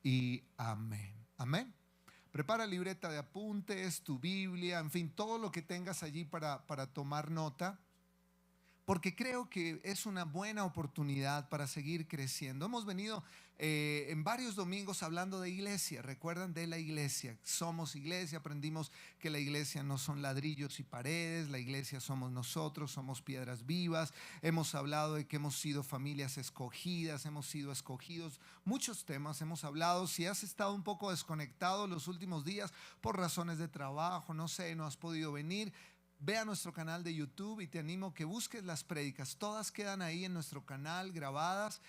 y amén. Amén. Prepara libreta de apuntes, tu Biblia, en fin, todo lo que tengas allí para tomar nota, porque creo que es una buena oportunidad para seguir creciendo. Hemos venido en varios domingos hablando de iglesia. ¿Recuerdan de la iglesia? Somos iglesia, aprendimos que la iglesia no son ladrillos y paredes, la iglesia somos nosotros, somos piedras vivas. Hemos hablado de que hemos sido familias escogidas, hemos sido escogidos. Muchos temas hemos hablado. Si has estado un poco desconectado los últimos días por razones de trabajo, no sé, no has podido venir, ve a nuestro canal de YouTube y te animo a que busques las prédicas. Todas quedan ahí en nuestro canal grabadas.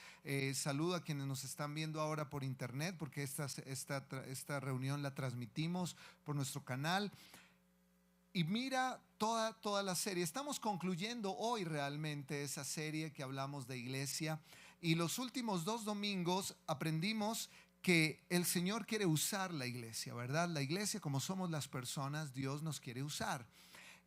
Saludo a quienes nos están viendo ahora por internet, porque esta reunión la transmitimos por nuestro canal. Y mira toda la serie. Estamos concluyendo hoy realmente esa serie que hablamos de iglesia. Y los últimos 2 domingos aprendimos que el Señor quiere usar la iglesia, ¿verdad? La iglesia, como somos las personas, Dios nos quiere usar.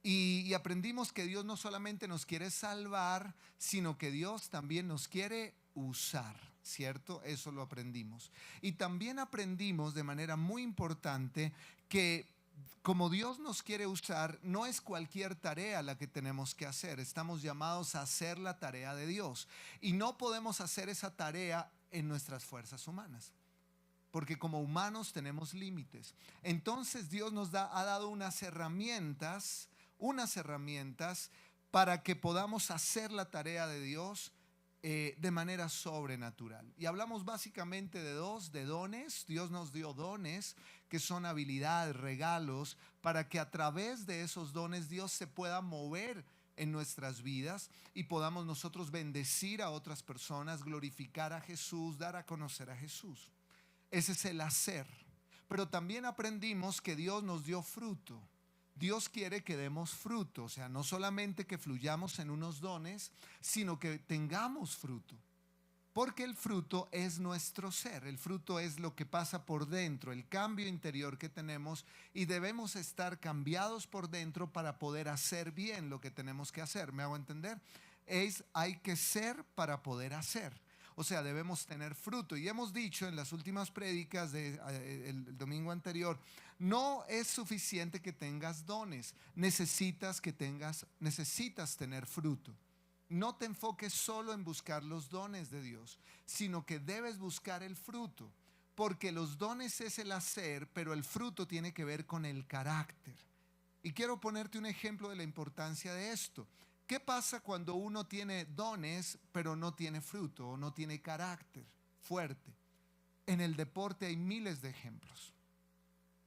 Y aprendimos que Dios no solamente nos quiere salvar, sino que Dios también nos quiere usar, ¿cierto? Eso lo aprendimos. Y también aprendimos de manera muy importante que como Dios nos quiere usar, no es cualquier tarea la que tenemos que hacer. Estamos llamados a hacer la tarea de Dios. Y no podemos hacer esa tarea en nuestras fuerzas humanas, porque como humanos tenemos límites. Entonces Dios ha dado unas herramientas para que podamos hacer la tarea de Dios de manera sobrenatural. Y hablamos básicamente de dones. Dios nos dio dones que son habilidades, regalos, para que a través de esos dones Dios se pueda mover en nuestras vidas y podamos nosotros bendecir a otras personas, glorificar a Jesús, dar a conocer a Jesús. Ese es el hacer. Pero también aprendimos que Dios nos dio fruto. Dios quiere que demos fruto, o sea, no solamente que fluyamos en unos dones, sino que tengamos fruto. Porque el fruto es nuestro ser, el fruto es lo que pasa por dentro, el cambio interior que tenemos, y debemos estar cambiados por dentro para poder hacer bien lo que tenemos que hacer. ¿Me hago entender? Hay que ser para poder hacer. O sea, debemos tener fruto. Y hemos dicho en las últimas prédicas del domingo anterior, no es suficiente que tengas dones, necesitas tener fruto. No te enfoques solo en buscar los dones de Dios, sino que debes buscar el fruto, porque los dones es el hacer, pero el fruto tiene que ver con el carácter. Y quiero ponerte un ejemplo de la importancia de esto. ¿Qué pasa cuando uno tiene dones pero no tiene fruto o no tiene carácter fuerte? En el deporte hay miles de ejemplos.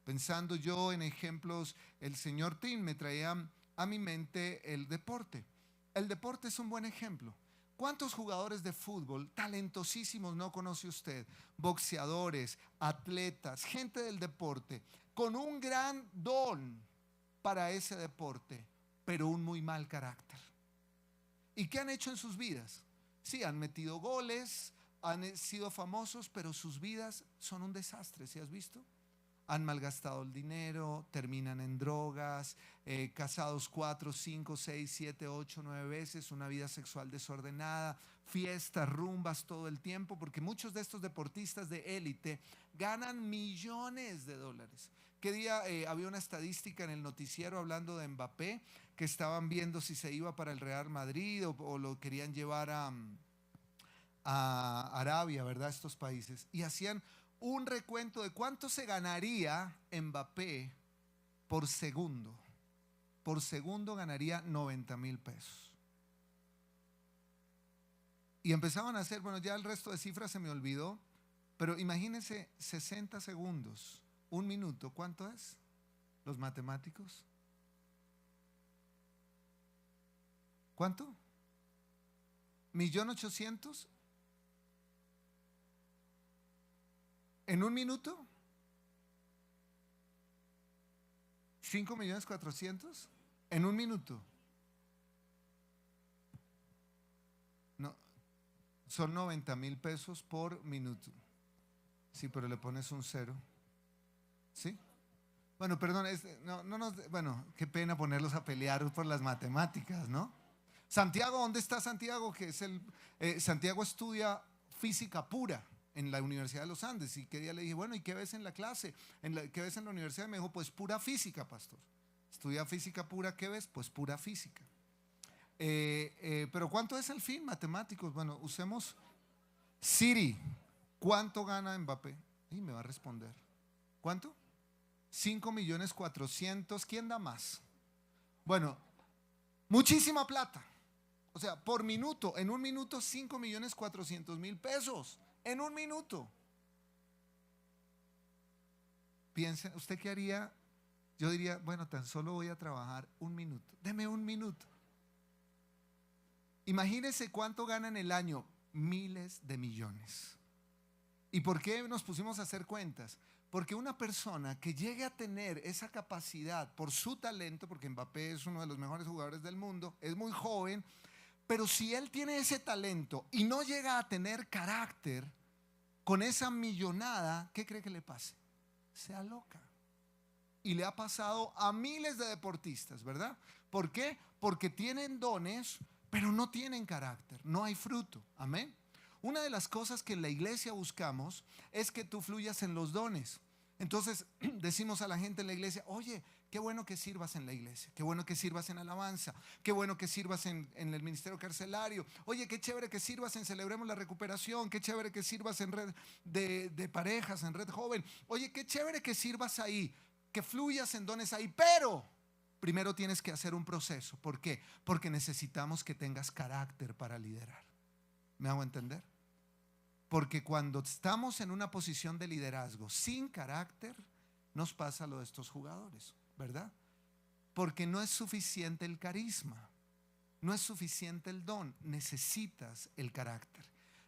Pensando yo en ejemplos, el señor Tim me traía a mi mente el deporte. El deporte es un buen ejemplo. ¿Cuántos jugadores de fútbol talentosísimos no conoce usted? Boxeadores, atletas, gente del deporte con un gran don para ese deporte, pero un muy mal carácter. ¿Y qué han hecho en sus vidas? Sí, han metido goles, han sido famosos, pero sus vidas son un desastre. ¿Sí has visto? Han malgastado el dinero, terminan en drogas, casados 4, 5, 6, 7, 8, 9 veces, una vida sexual desordenada, fiestas, rumbas todo el tiempo, porque muchos de estos deportistas de élite ganan millones de dólares. ¿Qué día había una estadística en el noticiero hablando de Mbappé, que estaban viendo si se iba para el Real Madrid o lo querían llevar a Arabia, ¿verdad? Estos países. Y hacían un recuento de cuánto se ganaría Mbappé por segundo. Por segundo ganaría 90,000 pesos. Y empezaban a hacer, bueno, ya el resto de cifras se me olvidó, pero imagínense 60 segundos, un minuto, ¿cuánto es? Los matemáticos. ¿Cuánto? ¿1.800.000? ¿En un minuto? ¿5.400.000? ¿En un minuto? No, son 90,000 pesos por minuto. Sí, pero le pones un cero. ¿Sí? Bueno, perdón, bueno, qué pena ponerlos a pelear por las matemáticas, ¿no? Santiago, ¿dónde está Santiago? Santiago estudia física pura. en la Universidad de los Andes. Y qué día le dije, bueno, ¿y qué ves en la clase? ¿Qué ves en la universidad? Me dijo, pues pura física, pastor. Estudia física pura, ¿qué ves? Pues pura física. Pero ¿cuánto es el fin? Matemáticos. Bueno, usemos Siri. ¿Cuánto gana Mbappé? Y me va a responder. ¿Cuánto? 5.400.000. ¿Quién da más? Bueno, muchísima plata. O sea, por minuto, en un minuto 5.400.000 pesos. En un minuto. Piensen, ¿usted qué haría? Yo diría, bueno, tan solo voy a trabajar un minuto. Deme un minuto. Imagínese cuánto gana en el año. Miles de millones. ¿Y por qué nos pusimos a hacer cuentas? Porque una persona que llegue a tener esa capacidad por su talento, porque Mbappé es uno de los mejores jugadores del mundo, es muy joven, pero si él tiene ese talento y no llega a tener carácter con esa millonada, ¿qué cree que le pase? Se aloca. Y le ha pasado a miles de deportistas, ¿verdad? ¿Por qué? Porque tienen dones, pero no tienen carácter, no hay fruto. Amén. Una de las cosas que en la iglesia buscamos es que tú fluyas en los dones. Entonces decimos a la gente en la iglesia, oye, qué bueno que sirvas en la iglesia, qué bueno que sirvas en alabanza, qué bueno que sirvas en el ministerio carcelario, oye, qué chévere que sirvas en Celebremos la Recuperación, qué chévere que sirvas en red de parejas, en red joven, oye, qué chévere que sirvas ahí, que fluyas en dones ahí, pero primero tienes que hacer un proceso. ¿Por qué? Porque necesitamos que tengas carácter para liderar. ¿Me hago entender? Porque cuando estamos en una posición de liderazgo sin carácter, nos pasa lo de estos jugadores, ¿verdad? Porque no es suficiente el carisma, no es suficiente el don, necesitas el carácter.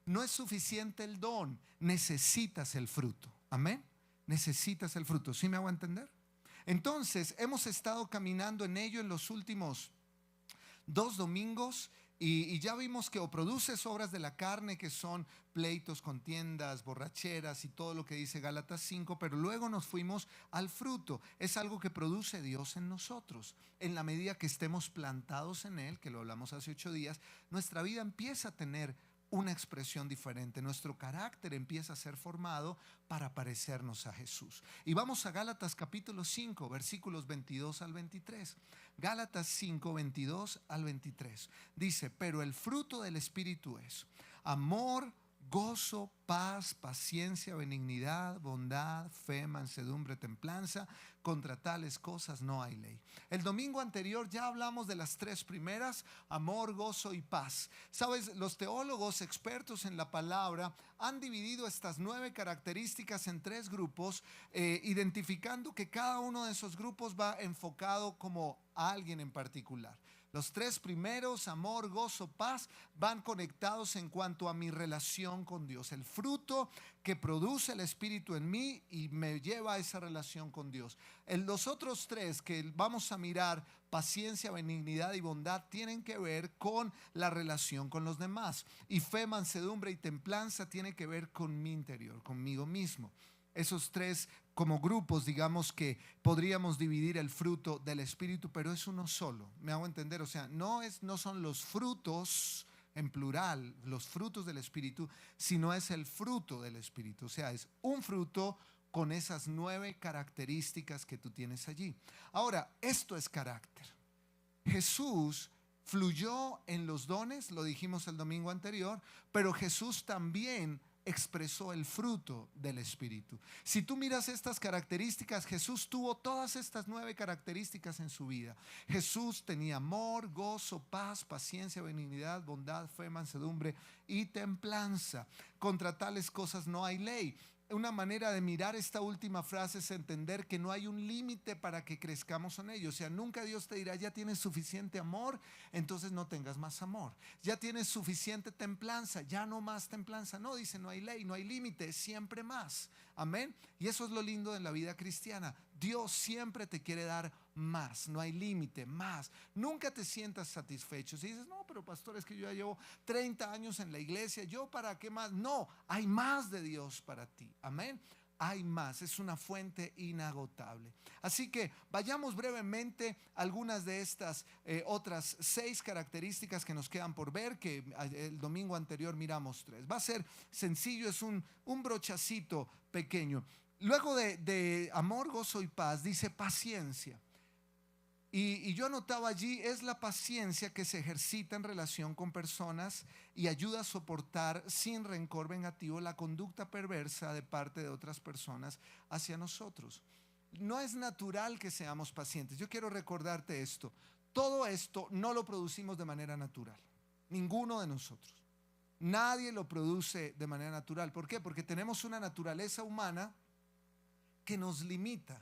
No es suficiente el don, necesitas el fruto. Amén. Necesitas el fruto. ¿Sí me hago entender? Entonces, hemos estado caminando en ello en los últimos 2 domingos. Y ya vimos que o produces obras de la carne, que son pleitos, contiendas, borracheras y todo lo que dice Gálatas 5, pero luego nos fuimos al fruto. Es algo que produce Dios en nosotros. En la medida que estemos plantados en Él, que lo hablamos hace 8 días, nuestra vida empieza a tener una expresión diferente. Nuestro carácter empieza a ser formado para parecernos a Jesús. Y vamos a Gálatas capítulo 5, versículos 22 al 23. Gálatas 5, 22 al 23. Dice, pero el fruto del Espíritu es amor, gozo, paz, paciencia, benignidad, bondad, fe, mansedumbre, templanza. Contra tales cosas no hay ley. El domingo anterior ya hablamos de las 3 primeras, amor, gozo y paz. Sabes, los teólogos expertos en la palabra han dividido estas 9 características en 3 grupos, identificando que cada uno de esos grupos va enfocado como a alguien en particular. Los 3 primeros, amor, gozo, paz, van conectados en cuanto a mi relación con Dios. El fruto que produce el Espíritu en mí y me lleva a esa relación con Dios. Los otros 3 que vamos a mirar, paciencia, benignidad y bondad, tienen que ver con la relación con los demás. Y fe, mansedumbre y templanza tiene que ver con mi interior, conmigo mismo. Esos 3 como grupos, digamos que podríamos dividir el fruto del Espíritu, pero es uno solo. ¿Me hago entender? O sea, no son los frutos en plural, los frutos del Espíritu, sino es el fruto del Espíritu. O sea, es un fruto con esas 9 características que tú tienes allí. Ahora, esto es carácter. Jesús fluyó en los dones, lo dijimos el domingo anterior, pero Jesús también expresó el fruto del Espíritu. Si tú miras estas características, Jesús tuvo todas estas 9 características en su vida. Jesús tenía amor, gozo, paz, paciencia, benignidad, bondad, fe, mansedumbre y templanza. Contra tales cosas no hay ley. Una manera de mirar esta última frase es entender que no hay un límite para que crezcamos en ello. O sea, nunca Dios te dirá, ya tienes suficiente amor, entonces no tengas más amor. Ya tienes suficiente templanza, ya no más templanza. No, dice, no hay ley, no hay límite, siempre más. Amén. Y eso es lo lindo de la vida cristiana. Dios siempre te quiere dar más, no hay límite, más. Nunca te sientas satisfecho. Si dices, no, pero pastor, es que yo ya llevo 30 años en la iglesia, ¿yo para qué más? No, hay más de Dios para ti. Amén. hay más, es una fuente inagotable. Así que vayamos brevemente a algunas de estas otras 6 características que nos quedan por ver, que el domingo anterior miramos 3. Va a ser sencillo, es un brochacito pequeño. Luego de amor, gozo y paz, dice paciencia. Y yo anotaba allí, es la paciencia que se ejercita en relación con personas y ayuda a soportar sin rencor vengativo la conducta perversa de parte de otras personas hacia nosotros. No es natural que seamos pacientes. Yo quiero recordarte esto. Todo esto no lo producimos de manera natural. Ninguno de nosotros. Nadie lo produce de manera natural. ¿Por qué? Porque tenemos una naturaleza humana que nos limita.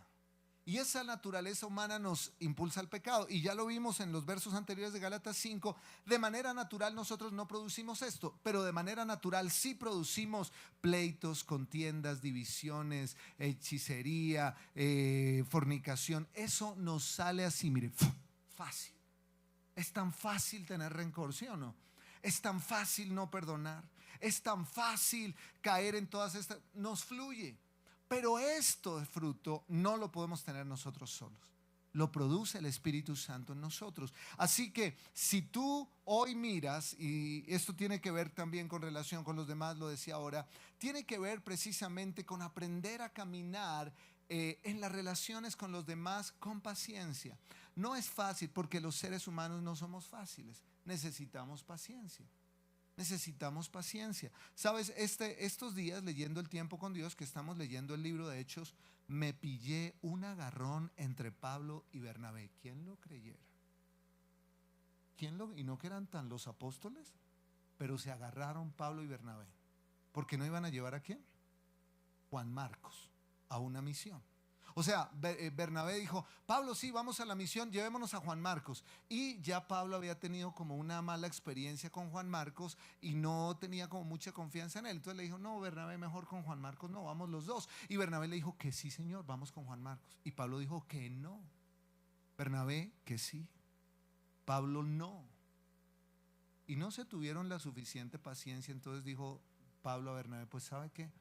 Y esa naturaleza humana nos impulsa al pecado. Y ya lo vimos en los versos anteriores de Gálatas 5. De manera natural nosotros no producimos esto, pero de manera natural sí producimos pleitos, contiendas, divisiones, hechicería, fornicación. Eso nos sale así, mire, fácil. Es tan fácil tener rencor, ¿sí o no? Es tan fácil no perdonar. Es tan fácil caer en todas estas. Nos fluye. Pero esto de fruto no lo podemos tener nosotros solos. Lo produce el Espíritu Santo en nosotros. Así que si tú hoy miras, y esto tiene que ver también con relación con los demás, lo decía ahora, tiene que ver precisamente con aprender a caminar en las relaciones con los demás con paciencia. No es fácil porque los seres humanos no somos fáciles. Necesitamos paciencia. Necesitamos paciencia. Sabes, estos días leyendo el tiempo con Dios, que estamos leyendo el libro de Hechos, me pillé un agarrón entre Pablo y Bernabé. ¿Quién lo creyera? Y no que eran tan los apóstoles, pero se agarraron Pablo y Bernabé. Porque no iban a llevar ¿a quién? Juan Marcos a una misión. O sea, Bernabé dijo, Pablo, sí, vamos a la misión, llevémonos a Juan Marcos. Y ya Pablo había tenido como una mala experiencia con Juan Marcos y no tenía como mucha confianza en él. Entonces le dijo, no, Bernabé, mejor con Juan Marcos, no, vamos los dos. Y Bernabé le dijo que sí, señor, vamos con Juan Marcos. Y Pablo dijo que no. Bernabé, que sí. Pablo, no. Y no se tuvieron la suficiente paciencia. Entonces dijo Pablo a Bernabé, pues ¿sabe qué?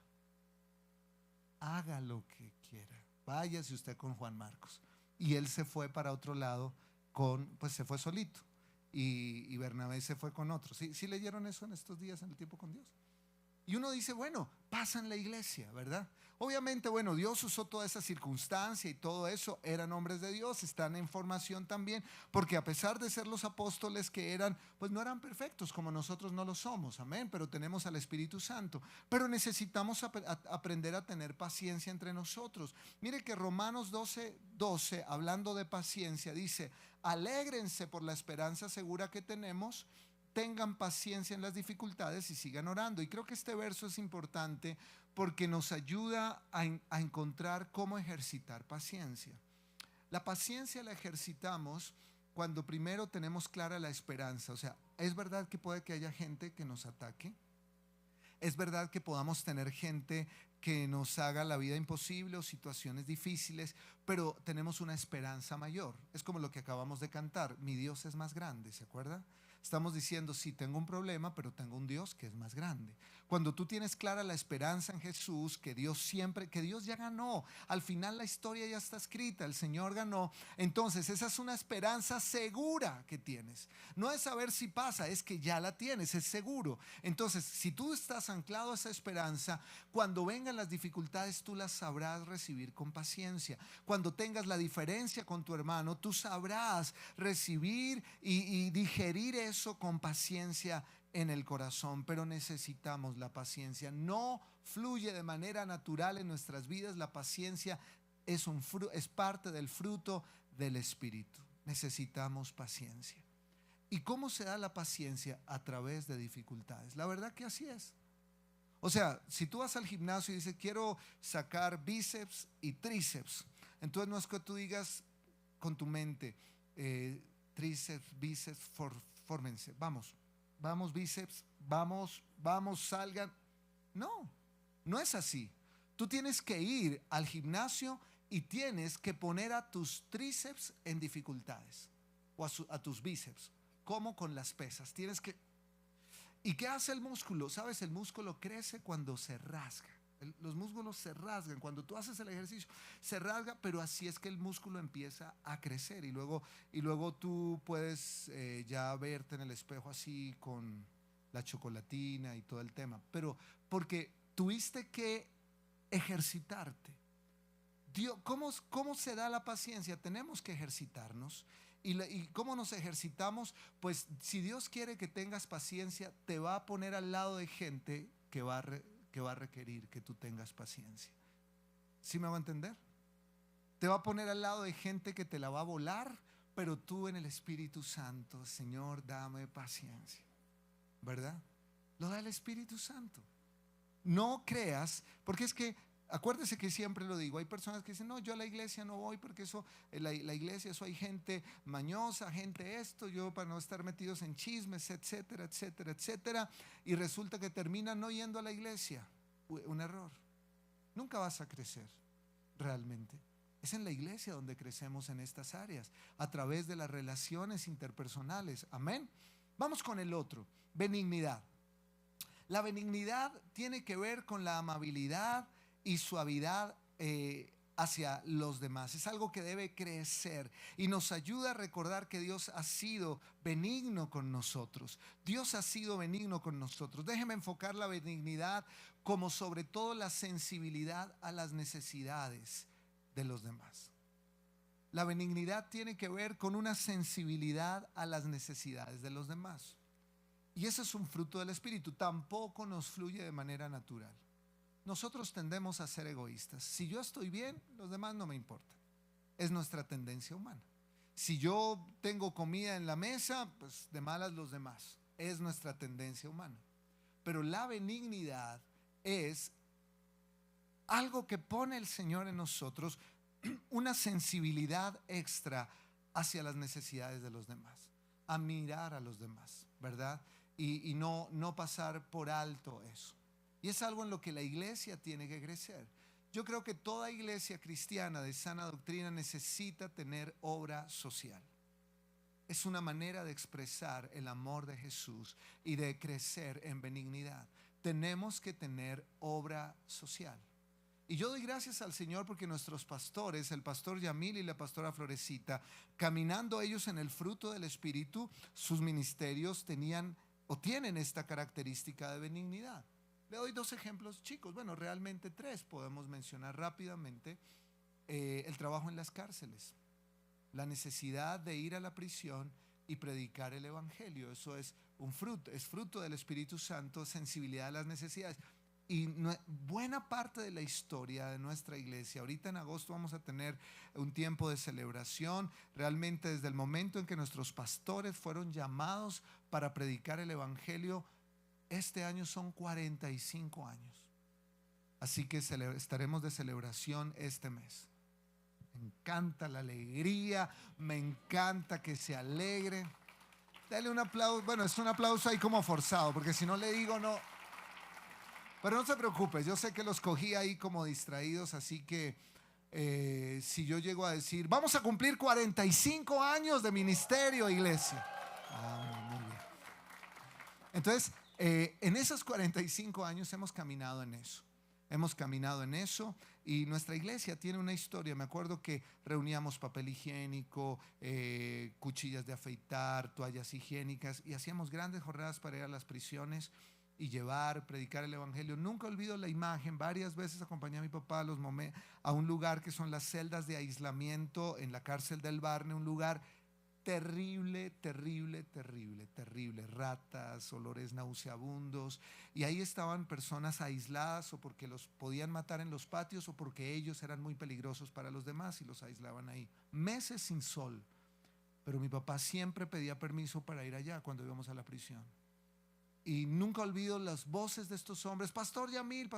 Haga lo que quiera. Váyase usted con Juan Marcos. Y él se fue para otro lado pues se fue solito. Y Bernabé se fue con otro. ¿Sí leyeron eso en estos días en el tiempo con Dios? Y uno dice, bueno, pasa en la iglesia, ¿verdad? Obviamente, bueno, Dios usó toda esa circunstancia y todo eso, eran hombres de Dios, están en formación también, porque a pesar de ser los apóstoles que eran, pues no eran perfectos como nosotros no lo somos, amén, pero tenemos al Espíritu Santo. Pero necesitamos aprender a tener paciencia entre nosotros. Mire que Romanos 12, hablando de paciencia, dice, alégrense por la esperanza segura que tenemos, tengan paciencia en las dificultades y sigan orando. Y creo que este verso es importante porque nos ayuda a encontrar cómo ejercitar paciencia. La paciencia la ejercitamos cuando primero tenemos clara la esperanza. O sea, es verdad que puede que haya gente que nos ataque. Es verdad que podamos tener gente que nos haga la vida imposible o situaciones difíciles, pero tenemos una esperanza mayor. Es como lo que acabamos de cantar, mi Dios es más grande, ¿se acuerda? Estamos diciendo, sí, tengo un problema, pero tengo un Dios que es más grande. Cuando tú tienes clara la esperanza en Jesús, que Dios ya ganó, al final la historia ya está escrita, el Señor ganó, entonces esa es una esperanza segura que tienes. No es saber si pasa, es que ya la tienes, es seguro. Entonces, si tú estás anclado a esa esperanza, cuando vengan las dificultades, tú las sabrás recibir con paciencia. Cuando tengas la diferencia con tu hermano, tú sabrás recibir y digerir eso con paciencia en el corazón. Pero necesitamos la paciencia. No fluye de manera natural en nuestras vidas. La paciencia es parte del fruto del Espíritu. Necesitamos paciencia. ¿Y cómo se da la paciencia? A través de dificultades. La verdad que así es. O sea, si tú vas al gimnasio y dices, quiero sacar bíceps y tríceps, entonces no es que tú digas con tu mente, tríceps, bíceps, fórmense, vamos bíceps, vamos, salgan. No, no es así. Tú tienes que ir al gimnasio y tienes que poner a tus tríceps en dificultades o a tus bíceps, como con las pesas. Tienes que... ¿Y qué hace el músculo? ¿Sabes? El músculo crece cuando se rasga. Los músculos se rasgan. Cuando tú haces el ejercicio, se rasga, pero así es que el músculo empieza a crecer. Y luego tú puedes ya verte en el espejo así con la chocolatina y todo el tema. Pero porque tuviste que ejercitarte. Dios, ¿cómo se da la paciencia? Tenemos que ejercitarnos. ¿Y cómo nos ejercitamos? Pues si Dios quiere que tengas paciencia, te va a poner al lado de gente que va a requerir que tú tengas paciencia. ¿Sí me va a entender? Te va a poner al lado de gente que te la va a volar, pero tú en el Espíritu Santo, Señor, dame paciencia. ¿Verdad? Lo da el Espíritu Santo. No creas, porque es que acuérdese que siempre lo digo, hay personas que dicen, no, yo a la iglesia no voy porque eso, la iglesia, eso hay gente mañosa, gente esto, yo para no estar metidos en chismes, etcétera, etcétera, etcétera, y resulta que terminan no yendo a la iglesia. Un error. Nunca vas a crecer realmente. Es en la iglesia donde crecemos en estas áreas, a través de las relaciones interpersonales. Amén. Vamos con el otro, benignidad. La benignidad tiene que ver con la amabilidad y suavidad hacia los demás. Es algo que debe crecer y nos ayuda a recordar que Dios ha sido benigno con nosotros. Dios ha sido benigno con nosotros. Déjeme enfocar la benignidad como sobre todo la sensibilidad a las necesidades de los demás. La benignidad tiene que ver con una sensibilidad a las necesidades de los demás. Y ese es un fruto del Espíritu. Tampoco nos fluye de manera natural. Nosotros tendemos a ser egoístas. Si yo estoy bien, los demás no me importan. Es nuestra tendencia humana. Si yo tengo comida en la mesa, pues de malas los demás. Es nuestra tendencia humana. Pero la benignidad es algo que pone el Señor en nosotros, una sensibilidad extra hacia las necesidades de los demás, a mirar a los demás, ¿verdad? Y no pasar por alto eso. Y es algo en lo que la iglesia tiene que crecer. Yo creo que toda iglesia cristiana de sana doctrina necesita tener obra social. Es una manera de expresar el amor de Jesús y de crecer en benignidad. Tenemos que tener obra social. Y yo doy gracias al Señor porque nuestros pastores, el pastor Yamil y la pastora Florecita, caminando ellos en el fruto del Espíritu, sus ministerios tenían o tienen esta característica de benignidad. Le doy dos ejemplos chicos, bueno, realmente tres podemos mencionar rápidamente. El trabajo en las cárceles, la necesidad de ir a la prisión y predicar el evangelio. Eso es un fruto, es fruto del Espíritu Santo, sensibilidad a las necesidades. Y buena parte de la historia de nuestra iglesia, ahorita en agosto vamos a tener un tiempo de celebración, realmente desde el momento en que nuestros pastores fueron llamados para predicar el evangelio, este año son 45 años. Así que estaremos de celebración este mes. Me encanta la alegría, me encanta que se alegren. Dale un aplauso, bueno, es un aplauso ahí como forzado, porque si no le digo no. Pero no se preocupe, yo sé que los cogí ahí como distraídos, así que si yo llego a decir, vamos a cumplir 45 años de ministerio, iglesia. Muy bien. Entonces, en esos 45 años hemos caminado en eso. Hemos caminado en eso y nuestra iglesia tiene una historia. Me acuerdo que reuníamos papel higiénico, cuchillas de afeitar, toallas higiénicas y hacíamos grandes jornadas para ir a las prisiones y predicar el evangelio. Nunca olvido la imagen. Varias veces acompañé a mi papá a un lugar que son las celdas de aislamiento en la cárcel del Barne, un lugar terrible, terrible, terrible, terrible. Ratas, olores nauseabundos. Y ahí estaban personas aisladas o porque los podían matar en los patios o porque ellos eran muy peligrosos para los demás y los aislaban ahí. Meses sin sol. Pero mi papá siempre pedía permiso para ir allá cuando íbamos a la prisión. Y nunca olvido las voces de estos hombres, Pastor Yamil,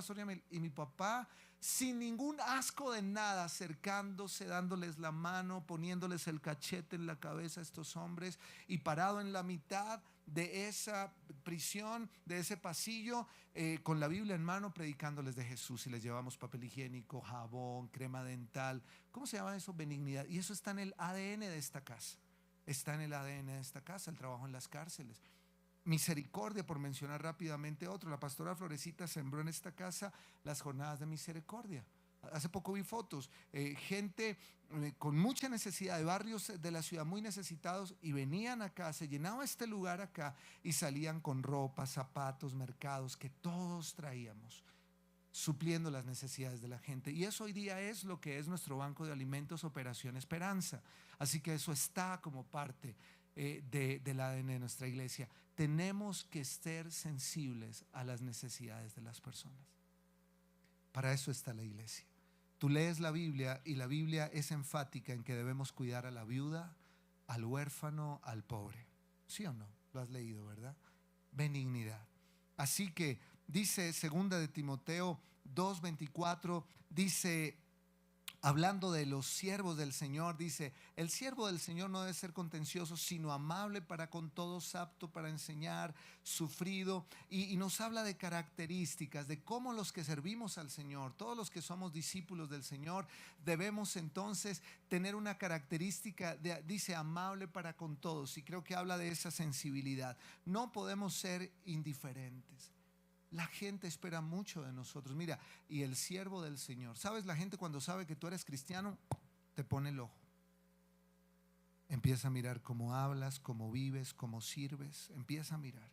y mi papá sin ningún asco de nada, acercándose, dándoles la mano, poniéndoles el cachete en la cabeza a estos hombres y parado en la mitad de esa prisión, de ese pasillo, con la Biblia en mano, predicándoles de Jesús. Y les llevamos papel higiénico, jabón, crema dental. ¿Cómo se llama eso? Benignidad. Y eso está en el ADN de esta casa. Está en el ADN de esta casa, el trabajo en las cárceles. Misericordia, por mencionar rápidamente otro. La pastora Florecita sembró en esta casa las jornadas de misericordia. Hace poco vi fotos, gente con mucha necesidad, de barrios de la ciudad muy necesitados, y venían acá, se llenaba este lugar acá y salían con ropa, zapatos, mercados que todos traíamos, supliendo las necesidades de la gente. Y eso hoy día es lo que es nuestro Banco de Alimentos Operación Esperanza. Así que eso está como parte del ADN de nuestra iglesia. Tenemos que ser sensibles a las necesidades de las personas. Para eso está la iglesia. Tú lees la Biblia y la Biblia es enfática en que debemos cuidar a la viuda, al huérfano, al pobre. ¿Sí o no? Lo has leído, ¿verdad? Benignidad. Así que dice 2 de Timoteo 2:24, dice, hablando de los siervos del Señor, dice: el siervo del Señor no debe ser contencioso, sino amable para con todos, apto para enseñar, sufrido. Y nos habla de características, de cómo los que servimos al Señor, todos los que somos discípulos del Señor, debemos entonces tener una característica, dice amable para con todos. Y creo que habla de esa sensibilidad. No podemos ser indiferentes. La gente espera mucho de nosotros. Mira, y el siervo del Señor. ¿Sabes? La gente cuando sabe que tú eres cristiano, te pone el ojo. Empieza a mirar cómo hablas, cómo vives, cómo sirves. Empieza a mirar.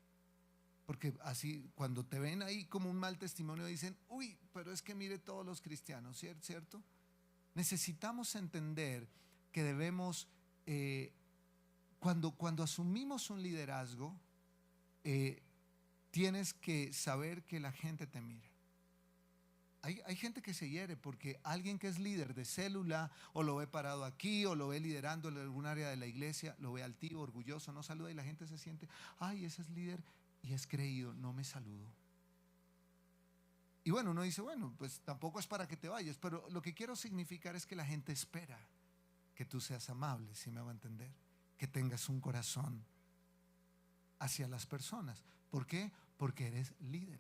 Porque así, cuando te ven ahí como un mal testimonio, dicen: uy, pero es que mire todos los cristianos, ¿cierto? Necesitamos entender que debemos, cuando asumimos un liderazgo, tienes que saber que la gente te mira. Hay gente que se hiere porque alguien que es líder de célula, o lo ve parado aquí, o lo ve liderando en algún área de la iglesia, lo ve altivo, orgulloso, no saluda, y la gente se siente: ay, ese es líder y es creído, no me saludó. Y bueno, uno dice: bueno, pues tampoco es para que te vayas, pero lo que quiero significar es que la gente espera que tú seas amable, si me hago entender, que tengas un corazón hacia las personas. ¿Por qué? Porque eres líder.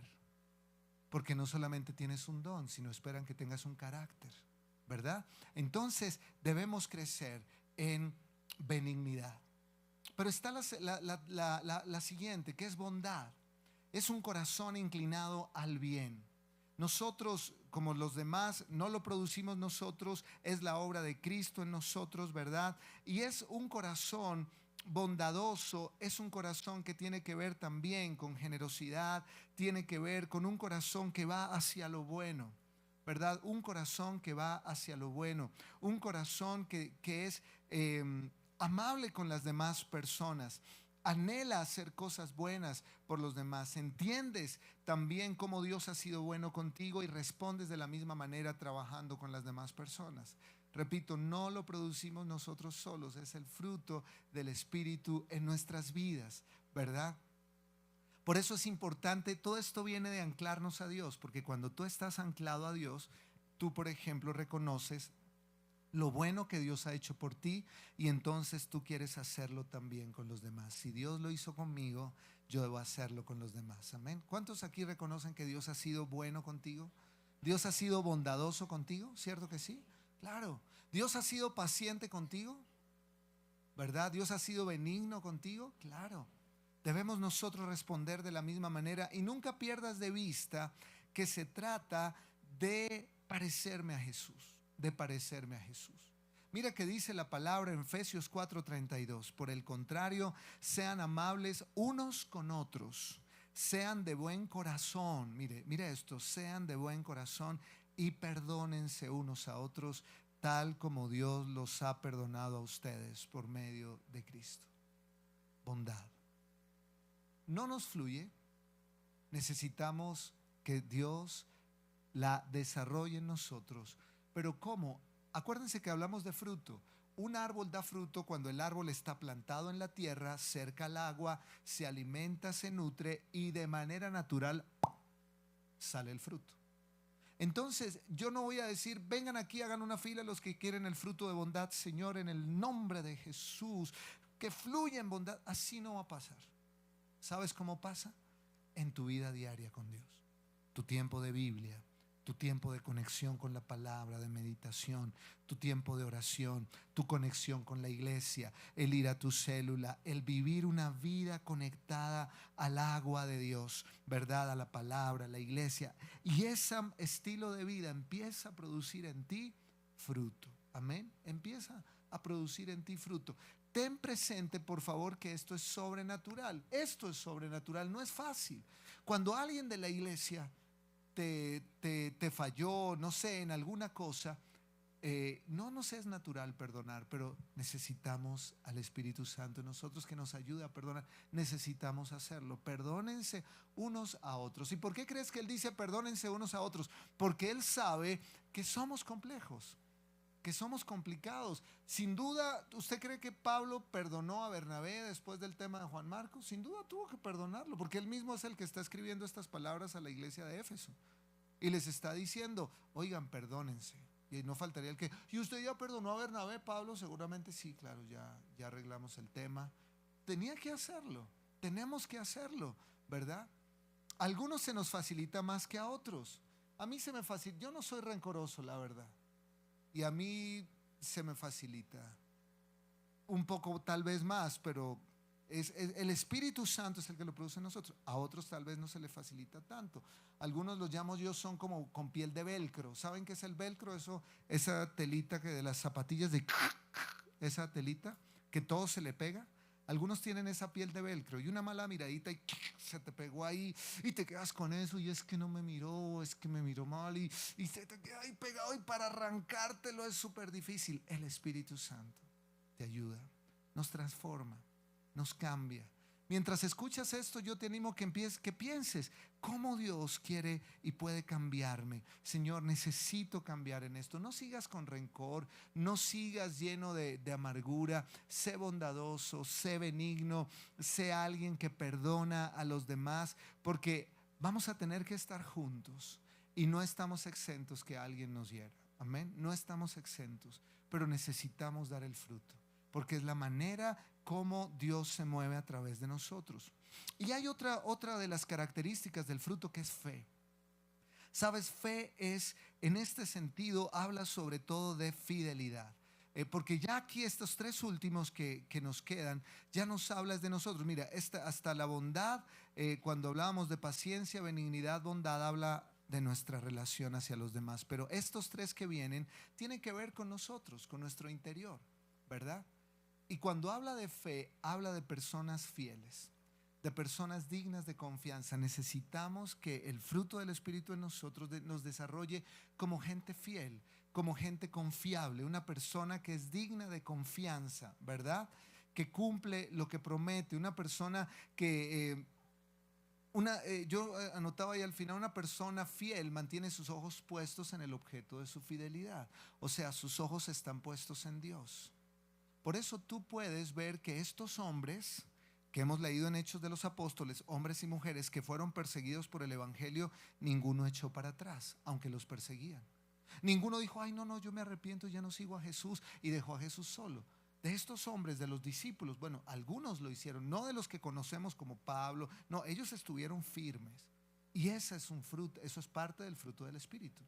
Porque no solamente tienes un don, sino esperan que tengas un carácter, ¿verdad? Entonces debemos crecer en benignidad. Pero está la siguiente, que es bondad. Es un corazón inclinado al bien. Nosotros, como los demás, no lo producimos nosotros, es la obra de Cristo en nosotros, ¿verdad? Y es un corazón bondadoso, es un corazón que tiene que ver también con generosidad, tiene que ver con un corazón que va hacia lo bueno, ¿verdad? Un corazón que va hacia lo bueno, un corazón que es amable con las demás personas. Anhela hacer cosas buenas por los demás. Entiendes también cómo Dios ha sido bueno contigo y respondes de la misma manera trabajando con las demás personas. Repito, no lo producimos nosotros solos, es el fruto del Espíritu en nuestras vidas, ¿verdad? Por eso es importante, todo esto viene de anclarnos a Dios, porque cuando tú estás anclado a Dios, tú, por ejemplo, reconoces lo bueno que Dios ha hecho por ti, y entonces tú quieres hacerlo también con los demás. Si Dios lo hizo conmigo, yo debo hacerlo con los demás. Amén. ¿Cuántos aquí reconocen que Dios ha sido bueno contigo? ¿Dios ha sido bondadoso contigo? ¿Cierto que sí? Claro. ¿Dios ha sido paciente contigo? ¿Verdad? ¿Dios ha sido benigno contigo? Claro. Debemos nosotros responder de la misma manera, y nunca pierdas de vista que se trata de parecerme a Jesús, de parecerme a Jesús. Mira que dice la palabra en Efesios 4:32: por el contrario, sean amables unos con otros, sean de buen corazón. Mire esto: sean de buen corazón y perdónense unos a otros, tal como Dios los ha perdonado a ustedes por medio de Cristo. Bondad. No nos fluye, necesitamos que Dios la desarrolle en nosotros. Pero ¿cómo? Acuérdense que hablamos de fruto. Un árbol da fruto cuando el árbol está plantado en la tierra, cerca al agua, se alimenta, se nutre, y de manera natural sale el fruto. Entonces yo no voy a decir: vengan aquí, hagan una fila los que quieren el fruto de bondad, Señor, en el nombre de Jesús, que fluya en bondad. Así no va a pasar. ¿Sabes cómo pasa? En tu vida diaria con Dios, tu tiempo de Biblia, tu tiempo de conexión con la palabra, de meditación, tu tiempo de oración, tu conexión con la iglesia, el ir a tu célula, el vivir una vida conectada al agua de Dios, ¿verdad? A la palabra, a la iglesia. Y ese estilo de vida empieza a producir en ti fruto. Amén. Empieza a producir en ti fruto. Ten presente, por favor, que esto es sobrenatural. Esto es sobrenatural, no es fácil. Cuando alguien de la iglesia te falló, no sé, en alguna cosa, no nos es natural perdonar, pero necesitamos al Espíritu Santo, nosotros que nos ayude a perdonar, necesitamos hacerlo. Perdónense unos a otros. ¿Y por qué crees que Él dice perdónense unos a otros? Porque Él sabe que somos complejos, que somos complicados. Sin duda, ¿usted cree que Pablo perdonó a Bernabé después del tema de Juan Marcos? Sin duda tuvo que perdonarlo, porque él mismo es el que está escribiendo estas palabras a la iglesia de Éfeso. Y les está diciendo, oigan, perdónense. Y no faltaría el que, ¿y usted ya perdonó a Bernabé, Pablo? Seguramente sí, claro, ya arreglamos el tema. Tenía que hacerlo, tenemos que hacerlo, ¿verdad? A algunos se nos facilita más que a otros. A mí se me facilita, yo no soy rencoroso, la verdad. Y a mí se me facilita un poco tal vez más, pero el Espíritu Santo es el que lo produce en nosotros. A otros tal vez no se le facilita tanto. Algunos los llamo yo, son como con piel de velcro. ¿Saben qué es el velcro? Esa telita que de las zapatillas de esa telita que todo se le pega. Algunos tienen esa piel de velcro y una mala miradita y se te pegó ahí y te quedas con eso y es que no me miró, es que me miró mal y se te queda ahí pegado y para arrancártelo es súper difícil. El Espíritu Santo te ayuda, nos transforma, nos cambia. Mientras escuchas esto, yo te animo que pienses cómo Dios quiere y puede cambiarme. Señor, necesito cambiar en esto. No sigas con rencor, no sigas lleno de amargura. Sé bondadoso, sé benigno, sé alguien que perdona a los demás, porque vamos a tener que estar juntos y no estamos exentos que alguien nos hiera. Amén. No estamos exentos, pero necesitamos dar el fruto, porque es la manera como Dios se mueve a través de nosotros. Y hay otra de las características del fruto, que es fe. Sabes, fe es, en este sentido, habla sobre todo de fidelidad. Porque ya aquí estos tres últimos que nos quedan, ya nos hablas de nosotros. Mira, hasta la bondad, cuando hablábamos de paciencia, benignidad, bondad, habla de nuestra relación hacia los demás. Pero estos tres que vienen tienen que ver con nosotros, con nuestro interior, ¿verdad? Y cuando habla de fe, habla de personas fieles, de personas dignas de confianza. Necesitamos que el fruto del Espíritu en nosotros nos desarrolle como gente fiel, como gente confiable, una persona que es digna de confianza, ¿verdad? Que cumple lo que promete, una persona que... yo anotaba ahí al final, una persona fiel mantiene sus ojos puestos en el objeto de su fidelidad. O sea, sus ojos están puestos en Dios. Por eso tú puedes ver que estos hombres que hemos leído en Hechos de los Apóstoles, hombres y mujeres que fueron perseguidos por el Evangelio, ninguno echó para atrás, aunque los perseguían. Ninguno dijo, ay, no, yo me arrepiento, ya no sigo a Jesús, y dejó a Jesús solo. De estos hombres, de los discípulos, bueno, algunos lo hicieron, no de los que conocemos como Pablo, no, ellos estuvieron firmes. Y ese es un fruto, eso es parte del fruto del Espíritu.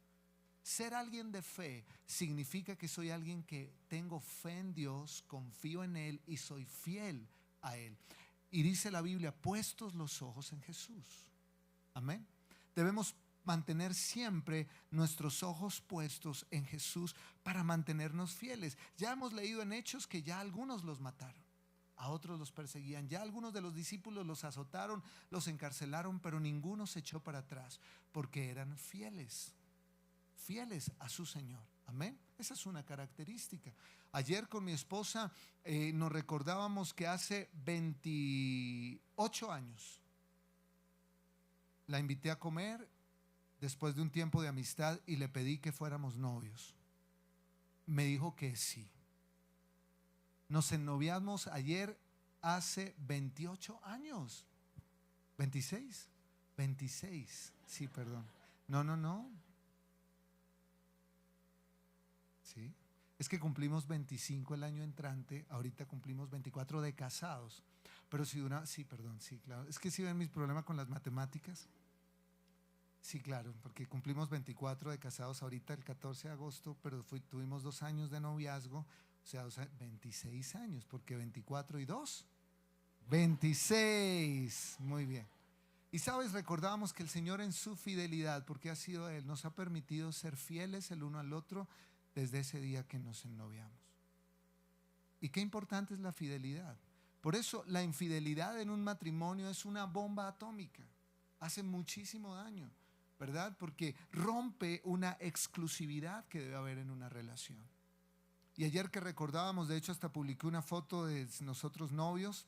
Ser alguien de fe significa que soy alguien que tengo fe en Dios, confío en Él y soy fiel a Él. Y dice la Biblia, puestos los ojos en Jesús. Amén. Debemos mantener siempre nuestros ojos puestos en Jesús para mantenernos fieles. Ya hemos leído en Hechos que ya algunos los mataron, a otros los perseguían, ya algunos de los discípulos los azotaron, los encarcelaron, pero ninguno se echó para atrás porque eran fieles a su Señor. Amén. Esa es una característica. Ayer con mi esposa nos recordábamos que hace 28 años la invité a comer después de un tiempo de amistad y le pedí que fuéramos novios. Me dijo que sí. Nos ennoviamos ayer hace 28 años. 26. 26. Sí, perdón. No. ¿Sí? Es que cumplimos 25 el año entrante, ahorita cumplimos 24 de casados. Pero si sí, perdón, sí, claro. Es que si ven mis problemas con las matemáticas. Sí, claro, porque cumplimos 24 de casados ahorita el 14 de agosto, pero tuvimos 2 años de noviazgo, o sea, 26 años, porque 24 y 2, 26, muy bien. Y sabes, recordábamos que el Señor en su fidelidad, porque ha sido Él, nos ha permitido ser fieles el uno al otro desde ese día que nos ennoviamos. Y qué importante es la fidelidad. Por eso la infidelidad en un matrimonio es una bomba atómica. Hace muchísimo daño, ¿verdad? Porque rompe una exclusividad que debe haber en una relación. Y ayer que recordábamos, de hecho hasta publiqué una foto de nosotros novios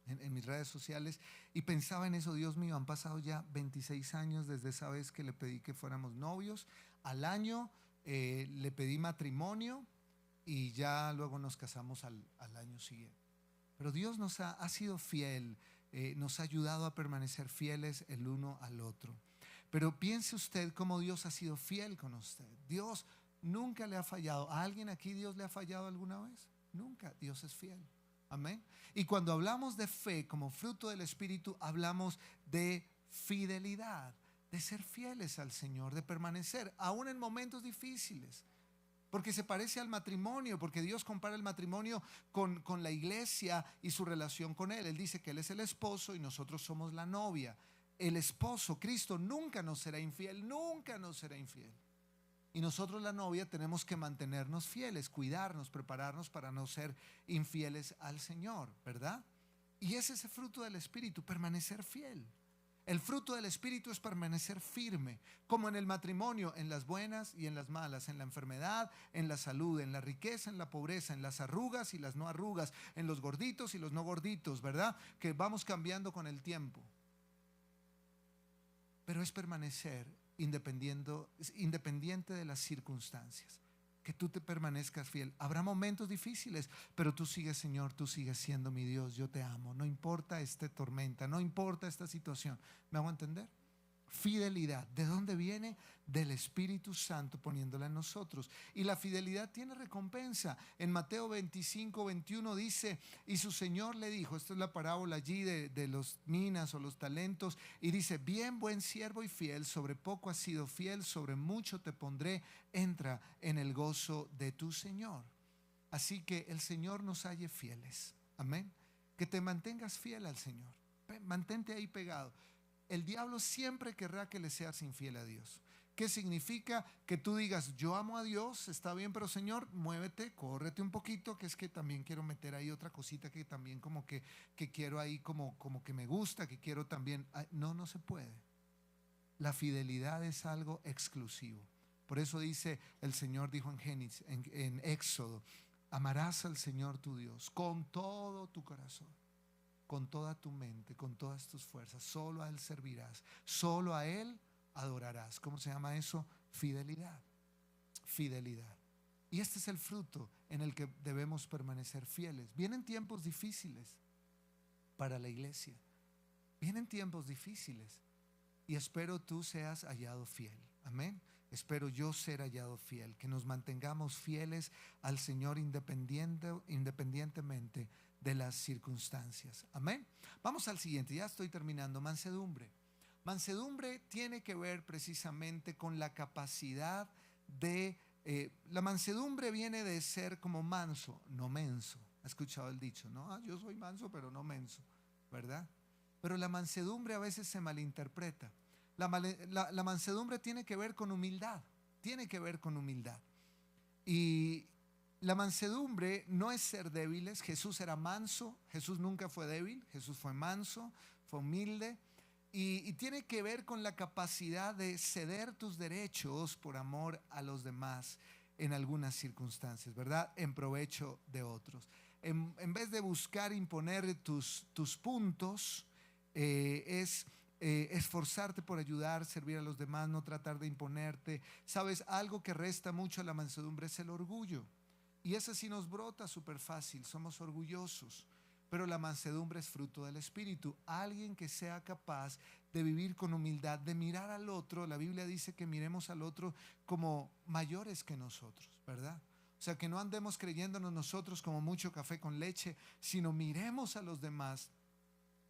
en mis redes sociales y pensaba en eso. Dios mío, han pasado ya 26 años desde esa vez que le pedí que fuéramos novios. Al año le pedí matrimonio y ya luego nos casamos al año siguiente. Pero Dios ha sido fiel, nos ha ayudado a permanecer fieles el uno al otro. Pero piense usted cómo Dios ha sido fiel con usted. Dios nunca le ha fallado. ¿A alguien aquí Dios le ha fallado alguna vez? Nunca. Dios es fiel. Amén. Y cuando hablamos de fe como fruto del Espíritu, hablamos de fidelidad, de ser fieles al Señor, de permanecer, aún en momentos difíciles. Porque se parece al matrimonio, porque Dios compara el matrimonio con la iglesia y su relación con Él. Él dice que Él es el esposo y nosotros somos la novia. El esposo, Cristo, nunca nos será infiel, nunca nos será infiel. Y nosotros, la novia, tenemos que mantenernos fieles, cuidarnos, prepararnos para no ser infieles al Señor, ¿verdad? Y ese es el fruto del Espíritu, permanecer fiel. El fruto del Espíritu es permanecer firme, como en el matrimonio, en las buenas y en las malas, en la enfermedad, en la salud, en la riqueza, en la pobreza, en las arrugas y las no arrugas, en los gorditos y los no gorditos, ¿verdad? Que vamos cambiando con el tiempo. Pero es permanecer independiente de las circunstancias. Que tú te permanezcas fiel. Habrá momentos difíciles, pero tú sigues, Señor, tú sigues siendo mi Dios. Yo te amo. No importa esta tormenta, no importa esta situación. ¿Me hago entender? Fidelidad. ¿De dónde viene? Del Espíritu Santo poniéndola en nosotros. Y la fidelidad tiene recompensa. En Mateo 25:21 dice: y su Señor le dijo, esta es la parábola allí de los minas o los talentos, y dice: bien, buen siervo y fiel, sobre poco has sido fiel, sobre mucho te pondré, entra en el gozo de tu Señor. Así que el Señor nos halle fieles. Amén. Que te mantengas fiel al Señor. Mantente ahí pegado. El diablo siempre querrá que le seas infiel a Dios. ¿Qué significa? Que tú digas: yo amo a Dios, está bien, pero Señor, muévete, córrete un poquito, que es que también quiero meter ahí otra cosita que también como que quiero ahí como que me gusta, que quiero también. No, no se puede. La fidelidad es algo exclusivo. Por eso dice el Señor, dijo en Génesis, en Éxodo: amarás al Señor tu Dios con todo tu corazón, con toda tu mente, con todas tus fuerzas. Solo a Él servirás, solo a Él adorarás. ¿Cómo se llama eso? Fidelidad. Fidelidad. Y este es el fruto en el que debemos permanecer fieles. Vienen tiempos difíciles para la iglesia. Vienen tiempos difíciles. Y espero tú seas hallado fiel. Amén. Espero yo ser hallado fiel. Que nos mantengamos fieles al Señor independientemente de las circunstancias. Amén. Vamos al siguiente, ya estoy terminando. Mansedumbre. Mansedumbre tiene que ver precisamente con la capacidad de... la mansedumbre viene de ser como manso, no menso. ¿Ha escuchado el dicho? No, yo soy manso, pero no menso, ¿verdad? Pero la mansedumbre a veces se malinterpreta. La mansedumbre tiene que ver con humildad. Tiene que ver con humildad. Y la mansedumbre no es ser débiles. Jesús era manso. Jesús nunca fue débil. Jesús fue manso, fue humilde. Y tiene que ver con la capacidad de ceder tus derechos por amor a los demás en algunas circunstancias, ¿verdad? En provecho de otros. En vez de buscar imponer tus puntos, es esforzarte por ayudar, servir a los demás, no tratar de imponerte. Sabes, algo que resta mucho a la mansedumbre es el orgullo. Y ese sí nos brota súper fácil, somos orgullosos. Pero la mansedumbre es fruto del Espíritu. Alguien que sea capaz de vivir con humildad, de mirar al otro. La Biblia dice que miremos al otro como mayores que nosotros, ¿verdad? O sea, que no andemos creyéndonos nosotros como mucho café con leche, sino miremos a los demás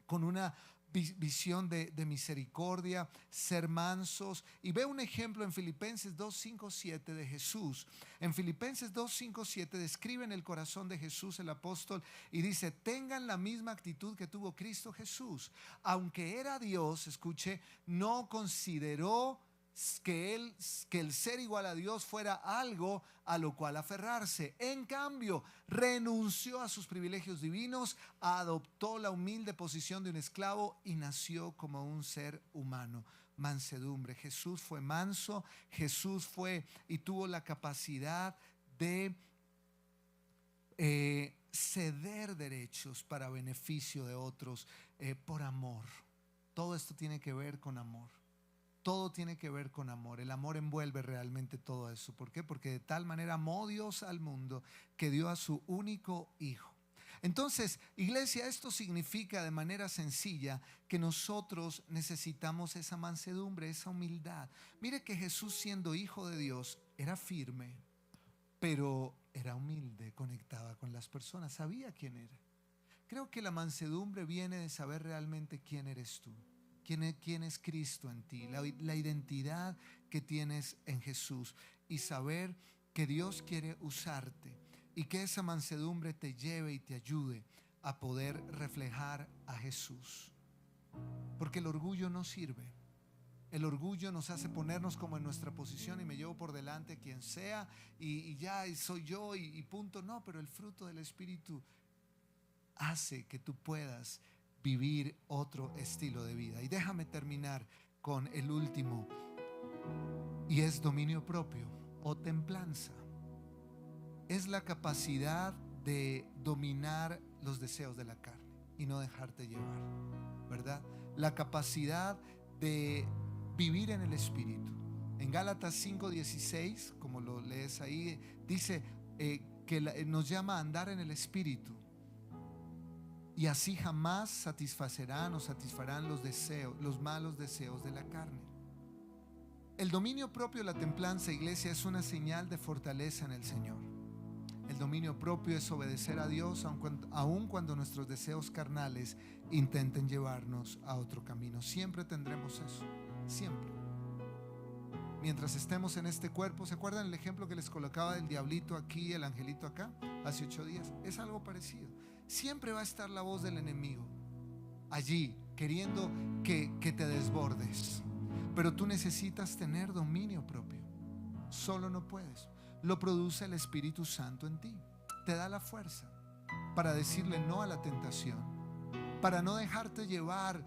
con una visión de misericordia, ser mansos. Y ve un ejemplo en Filipenses 2, 5, 7 de Jesús. En Filipenses 2, 5, 7 describe en el corazón de Jesús el apóstol y dice: tengan la misma actitud que tuvo Cristo Jesús. Aunque era Dios, escuche, no consideró que el ser igual a Dios fuera algo a lo cual aferrarse. En cambio, renunció a sus privilegios divinos, adoptó la humilde posición de un esclavo y nació como un ser humano. Mansedumbre. Jesús fue manso, Jesús fue y tuvo la capacidad de ceder derechos para beneficio de otros, por amor. Todo esto tiene que ver con amor. Todo tiene que ver con amor. El amor envuelve realmente todo eso. ¿Por qué? Porque de tal manera amó Dios al mundo que dio a su único hijo. Entonces, iglesia, esto significa de manera sencilla que nosotros necesitamos esa mansedumbre, esa humildad. Mire que Jesús, siendo hijo de Dios, era firme, pero era humilde, conectaba con las personas, sabía quién era. Creo que la mansedumbre viene de saber realmente quién eres tú. ¿Quién es Cristo en ti? La identidad que tienes en Jesús y saber que Dios quiere usarte y que esa mansedumbre te lleve y te ayude a poder reflejar a Jesús. Porque el orgullo no sirve. El orgullo nos hace ponernos como en nuestra posición y me llevo por delante a quien sea y ya y soy yo y punto. No, pero el fruto del Espíritu hace que tú puedas vivir otro estilo de vida. Y déjame terminar con el último, y es dominio propio o templanza. Es la capacidad de dominar los deseos de la carne y no dejarte llevar, ¿verdad? La capacidad de vivir en el Espíritu. En Gálatas 5:16, como lo lees ahí, dice que nos llama a andar en el Espíritu. Y así jamás satisfacerán o satisfarán los deseos, los malos deseos de la carne. El dominio propio, la templanza, iglesia, es una señal de fortaleza en el Señor. El dominio propio es obedecer a Dios aun cuando nuestros deseos carnales intenten llevarnos a otro camino. Siempre tendremos eso, siempre. Mientras estemos en este cuerpo, ¿se acuerdan el ejemplo que les colocaba del diablito aquí, el angelito acá, hace 8 días? Es algo parecido. Siempre va a estar la voz del enemigo allí, queriendo que te desbordes. Pero tú necesitas tener dominio propio. Solo no puedes. Lo produce el Espíritu Santo en ti. Te da la fuerza para decirle no a la tentación, para no dejarte llevar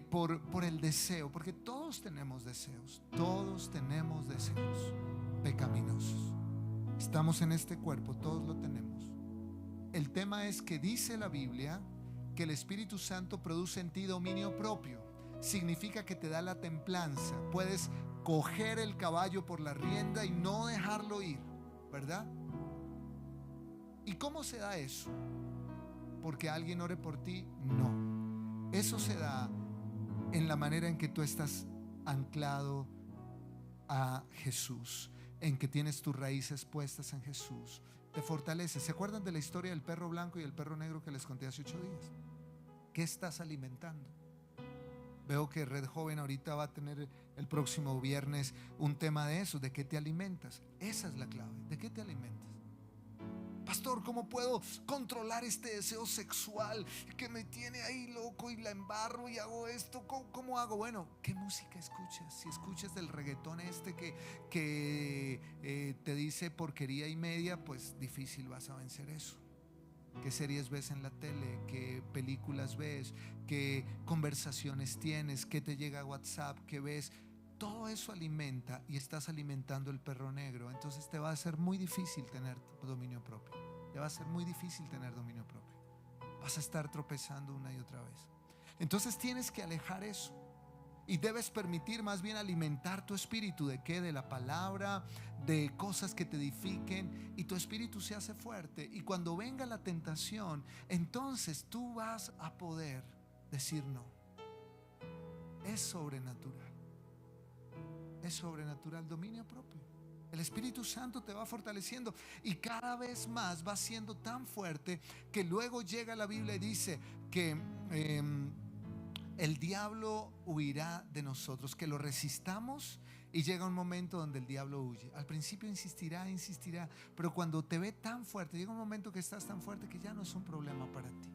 por el deseo, porque todos tenemos deseos pecaminosos. Estamos en este cuerpo, todos lo tenemos. El tema es que dice la Biblia que el Espíritu Santo produce en ti dominio propio. Significa que te da la templanza. Puedes coger el caballo por la rienda y no dejarlo ir, ¿verdad? ¿Y cómo se da eso? ¿Porque alguien ore por ti? No. Eso se da en la manera en que tú estás anclado a Jesús, en que tienes tus raíces puestas en Jesús. Te fortalece. ¿Se acuerdan de la historia del perro blanco y el perro negro que les conté hace 8 días? ¿Qué estás alimentando? Veo que Red Joven ahorita va a tener el próximo viernes un tema de eso, de qué te alimentas. Esa es la clave, ¿de qué te alimentas? Pastor, ¿cómo puedo controlar este deseo sexual que me tiene ahí loco y la embarro y hago esto? ¿Cómo hago? Bueno, ¿qué música escuchas? Si escuchas del reggaetón que te dice porquería y media, pues difícil vas a vencer eso. ¿Qué series ves en la tele? ¿Qué películas ves? ¿Qué conversaciones tienes? ¿Qué te llega a WhatsApp? ¿Qué ves? Todo eso alimenta y estás alimentando el perro negro. Entonces te va a ser muy difícil tener dominio propio. Te va a ser muy difícil tener dominio propio. Vas a estar tropezando una y otra vez. Entonces tienes que alejar eso. Y debes permitir más bien alimentar tu espíritu. ¿De qué? De la palabra, de cosas que te edifiquen. Y tu espíritu se hace fuerte. Y cuando venga la tentación, entonces tú vas a poder decir no. Es sobrenatural. Es sobrenatural, dominio propio. El Espíritu Santo te va fortaleciendo y cada vez más va siendo tan fuerte que luego llega la Biblia y dice que el diablo huirá de nosotros, que lo resistamos y llega un momento donde el diablo huye. Al principio insistirá, pero cuando te ve tan fuerte, llega un momento que estás tan fuerte que ya no es un problema para ti,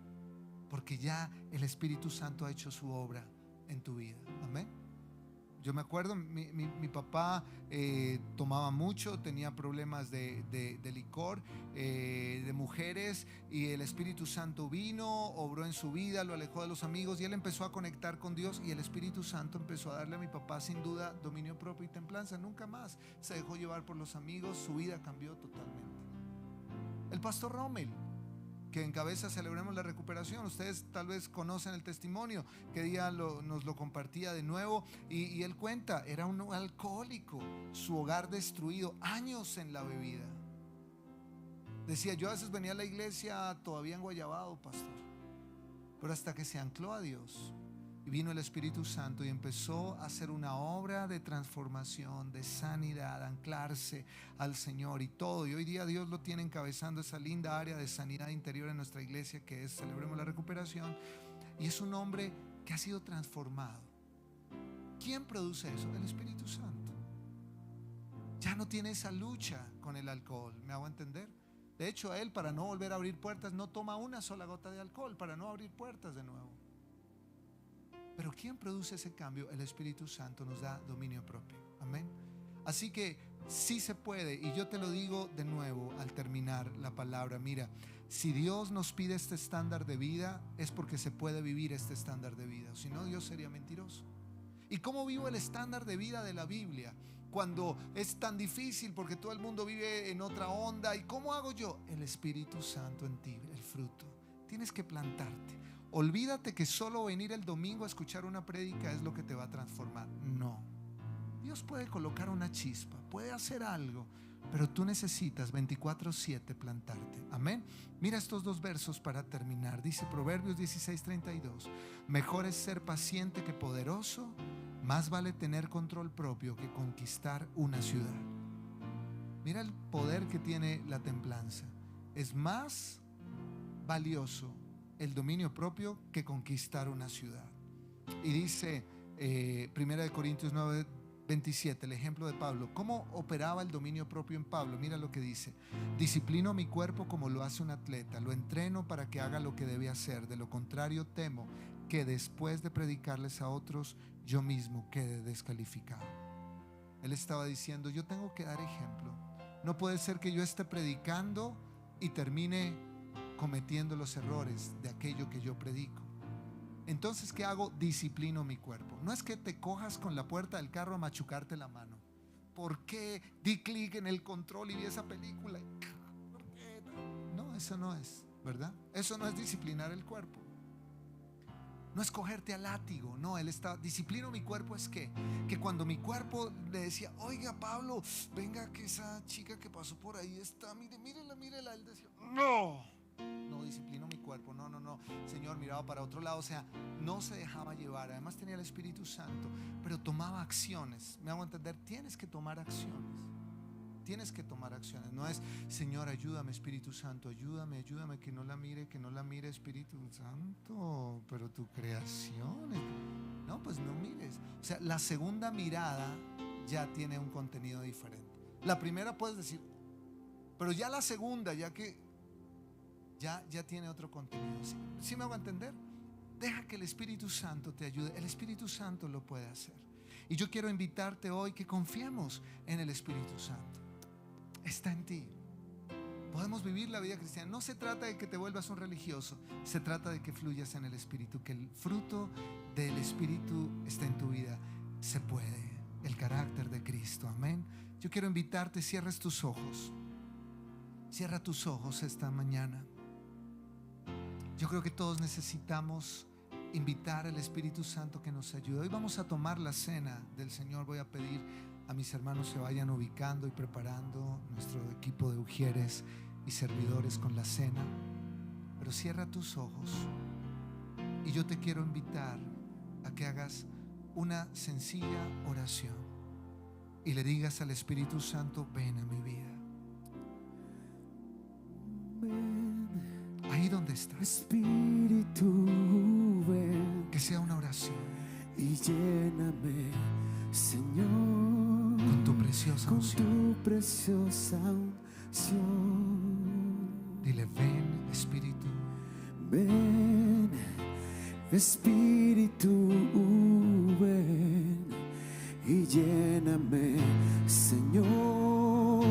porque ya el Espíritu Santo ha hecho su obra en tu vida. Amén. Yo me acuerdo, mi papá tomaba mucho, tenía problemas de licor, de mujeres, y el Espíritu Santo vino, obró en su vida, lo alejó de los amigos y él empezó a conectar con Dios, y el Espíritu Santo empezó a darle a mi papá sin duda dominio propio y templanza. Nunca más se dejó llevar por los amigos, su vida cambió totalmente. El pastor Rommel, que encabeza Celebremos la Recuperación, ustedes tal vez conocen el testimonio que día nos lo compartía de nuevo, y él cuenta, era un alcohólico, su hogar destruido, años en la bebida. Decía, yo a veces venía a la iglesia todavía enguayabado, pastor, pero hasta que se ancló a Dios y vino el Espíritu Santo y empezó a hacer una obra de transformación, de sanidad, anclarse al Señor y todo. Y hoy día Dios lo tiene encabezando esa linda área de sanidad interior en nuestra iglesia, que es Celebremos la Recuperación. Y es un hombre que ha sido transformado. ¿Quién produce eso? El Espíritu Santo. Ya no tiene esa lucha con el alcohol, ¿me hago entender? De hecho, él, para no volver a abrir puertas, no toma una sola gota de alcohol, para no abrir puertas de nuevo. Pero ¿quién produce ese cambio? El Espíritu Santo nos da dominio propio. Amén. Así que sí se puede, y yo te lo digo de nuevo al terminar la palabra. Mira, si Dios nos pide este estándar de vida, es porque se puede vivir este estándar de vida. Si no, Dios sería mentiroso. ¿Y cómo vivo el estándar de vida de la Biblia cuando es tan difícil porque todo el mundo vive en otra onda? ¿Y cómo hago yo? El Espíritu Santo en ti, el fruto. Tienes que plantarte. Olvídate que solo venir el domingo a escuchar una prédica es lo que te va a transformar. No. Dios puede colocar una chispa, puede hacer algo, pero tú necesitas 24/7 plantarte. Amén. Mira estos dos versos para terminar. Dice Proverbios 16:32: mejor es ser paciente que poderoso, más vale tener control propio que conquistar una ciudad. Mira el poder que tiene la templanza. Es más valioso el dominio propio que conquistar una ciudad. Y dice 1 Corintios 9:27, el ejemplo de Pablo. ¿Cómo operaba el dominio propio en Pablo? Mira lo que dice: disciplino mi cuerpo como lo hace un atleta, lo entreno para que haga lo que debe hacer, de lo contrario temo que después de predicarles a otros yo mismo quede descalificado. Él estaba diciendo, yo tengo que dar ejemplo. No puede ser que yo esté predicando y termine cometiendo los errores de aquello que yo predico. Entonces, ¿qué hago? Disciplino mi cuerpo. No es que te cojas con la puerta del carro a machucarte la mano. ¿Por qué di clic en el control y vi esa película? No, eso no es, ¿verdad? Eso no es disciplinar el cuerpo. No es cogerte al látigo. No, él está, disciplino mi cuerpo es que cuando mi cuerpo le decía, oiga Pablo, venga que esa chica que pasó por ahí está, mírela, él decía, no, disciplino mi cuerpo, no, Señor, miraba para otro lado. O sea, no se dejaba llevar. Además tenía el Espíritu Santo, pero tomaba acciones. Me hago entender, tienes que tomar acciones. No es, Señor, ayúdame Espíritu Santo, ayúdame que no la mire Espíritu Santo, pero tu creación. No, pues no mires. O sea, la segunda mirada ya tiene un contenido diferente. La primera puedes decir, pero ya la segunda, ya tiene otro contenido. ¿Sí me hago entender? Deja que el Espíritu Santo te ayude. El Espíritu Santo lo puede hacer. Y yo quiero invitarte hoy que confiemos en el Espíritu Santo. Está en ti. Podemos vivir la vida cristiana. No se trata de que te vuelvas un religioso, se trata de que fluyas en el Espíritu, que el fruto del Espíritu esté en tu vida. Se puede. El carácter de Cristo. Amén. Yo quiero invitarte, cierres tus ojos. Cierra tus ojos esta mañana. Yo creo que todos necesitamos invitar al Espíritu Santo que nos ayude. Hoy vamos a tomar la cena del Señor. Voy a pedir a mis hermanos se vayan ubicando y preparando, nuestro equipo de ujieres y servidores con la cena. Pero cierra tus ojos y yo te quiero invitar a que hagas una sencilla oración y le digas al Espíritu Santo, ven a mi vida. Ahí donde estás, Espíritu, ven. que sea una oración oración. Y lléname, Señor, con tu preciosa unción. Con tu preciosa unción. Dile, ven, Espíritu. Ven, Espíritu, ven y lléname, Señor,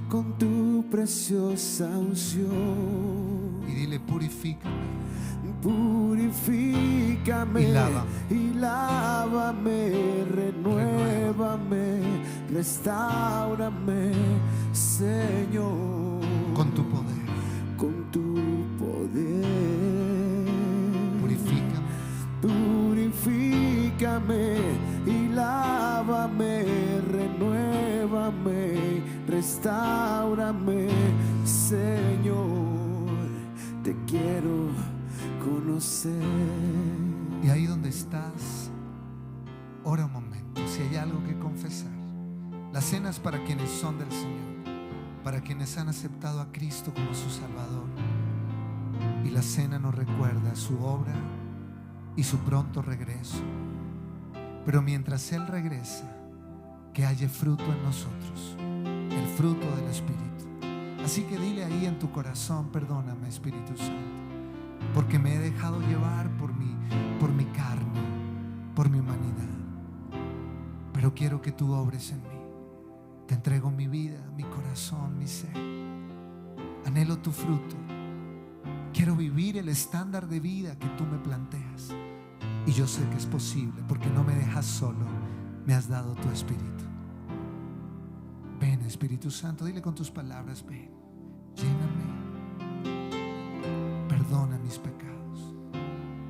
con tu preciosa unción. Y dile, purifícame. Purifícame y lávame, renuévame, restáurame, Señor, con tu poder. Con tu poder. Purifícame y lávame, renuévame, restáurame, Señor, te quiero conocer. Y ahí donde estás, ora un momento. Si hay algo que confesar, la cena es para quienes son del Señor, para quienes han aceptado a Cristo como su Salvador. Y la cena nos recuerda su obra y su pronto regreso. Pero mientras Él regresa, que haya fruto en nosotros, el fruto del Espíritu. Así que dile ahí en tu corazón, perdóname, Espíritu Santo, porque me he dejado llevar por mi carne, por mi humanidad. Pero quiero que tú obres en mí. Te entrego mi vida, mi corazón, mi ser. Anhelo tu fruto. Quiero vivir el estándar de vida que tú me planteas. Y yo sé que es posible, porque no me dejas solo, me has dado tu Espíritu. Ven, Espíritu Santo, dile con tus palabras, ven, lléname, perdona mis pecados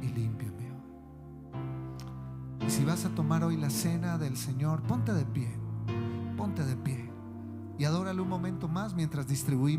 y límpiame hoy. Y si vas a tomar hoy la cena del Señor, ponte de pie y adórale un momento más mientras distribuimos